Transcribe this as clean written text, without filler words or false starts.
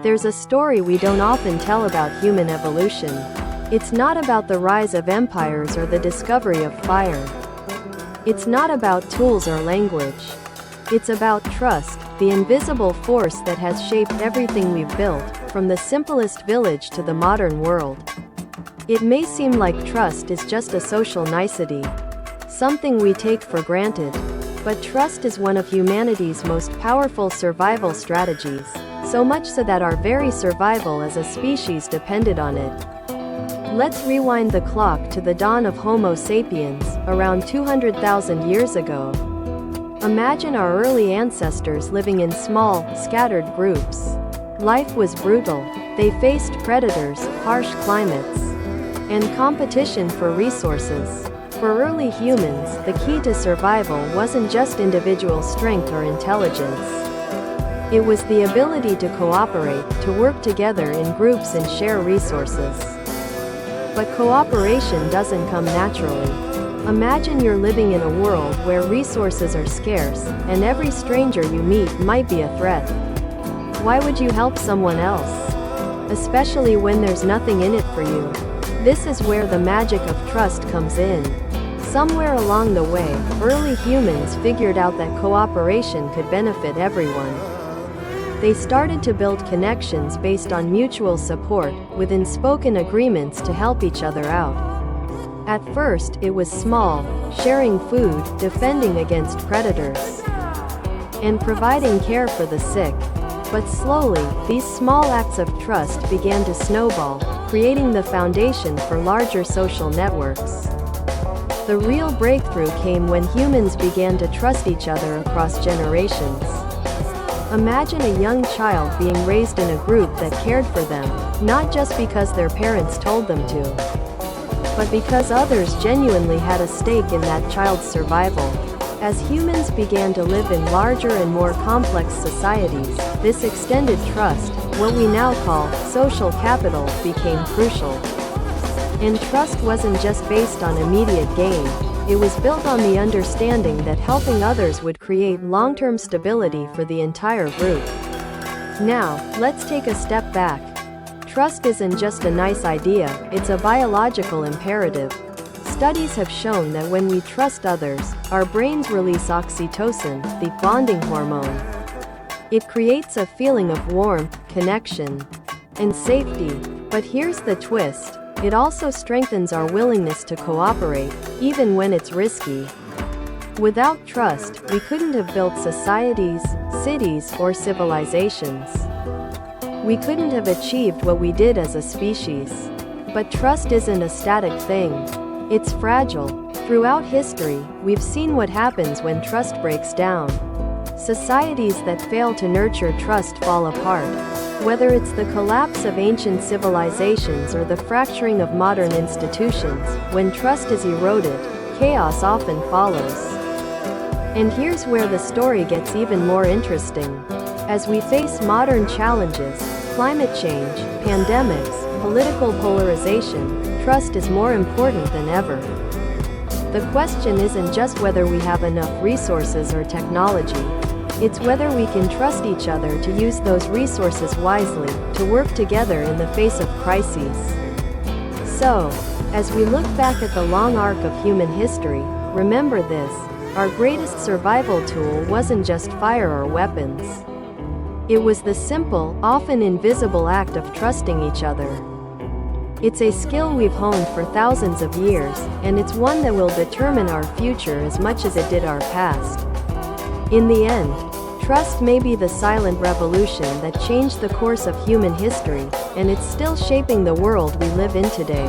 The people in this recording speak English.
There's a story we don't often tell about human evolution. It's not about the rise of empires or the discovery of fire. It's not about tools or language. It's about trust, the invisible force that has shaped everything we've built, from the simplest village to the modern world. It may seem like trust is just a social nicety, something we take for granted, but trust is one of humanity's most powerful survival strategies, so much so that our very survival as a species depended on it. Let's rewind the clock to the dawn of Homo sapiens, around 200,000 years ago. Imagine our early ancestors living in small, scattered groups. Life was brutal. They faced predators, harsh climates, and competition for resources. For early humans, the key to survival wasn't just individual strength or intelligence. It was the ability to cooperate, to work together in groups and share resources. But cooperation doesn't come naturally. Imagine you're living in a world where resources are scarce, and every stranger you meet might be a threat. Why would you help someone else? Especially when there's nothing in it for you. This is where the magic of trust comes in. Somewhere along the way, early humans figured out that cooperation could benefit everyone. They started to build connections based on mutual support, with unspoken agreements to help each other out. At first, it was small, sharing food, defending against predators, and providing care for the sick. But slowly, these small acts of trust began to snowball, creating the foundation for larger social networks. The real breakthrough came when humans began to trust each other across generations. Imagine a young child being raised in a group that cared for them, not just because their parents told them to, but because others genuinely had a stake in that child's survival. As humans began to live in larger and more complex societies, this extended trust, what we now call social capital, became crucial. And trust wasn't just based on immediate gain. It was built on the understanding that helping others would create long-term stability for the entire group. Now, let's take a step back. Trust isn't just a nice idea, it's a biological imperative. Studies have shown that when we trust others, our brains release oxytocin, the bonding hormone. It creates a feeling of warmth, connection, and safety. But here's the twist. It also strengthens our willingness to cooperate, even when it's risky. Without trust, we couldn't have built societies, cities, or civilizations. We couldn't have achieved what we did as a species. But trust isn't a static thing. It's fragile. Throughout history, we've seen what happens when trust breaks down. Societies that fail to nurture trust fall apart. Whether it's the collapse of ancient civilizations or the fracturing of modern institutions, when trust is eroded, chaos often follows. And here's where the story gets even more interesting. As we face modern challenges, climate change, pandemics, political polarization, trust is more important than ever. The question isn't just whether we have enough resources or technology. It's whether we can trust each other to use those resources wisely, to work together in the face of crises. So, as we look back at the long arc of human history, remember this: our greatest survival tool wasn't just fire or weapons. It was the simple, often invisible act of trusting each other. It's a skill we've honed for thousands of years, and it's one that will determine our future as much as it did our past. In the end, trust may be the silent revolution that changed the course of human history, and it's still shaping the world we live in today.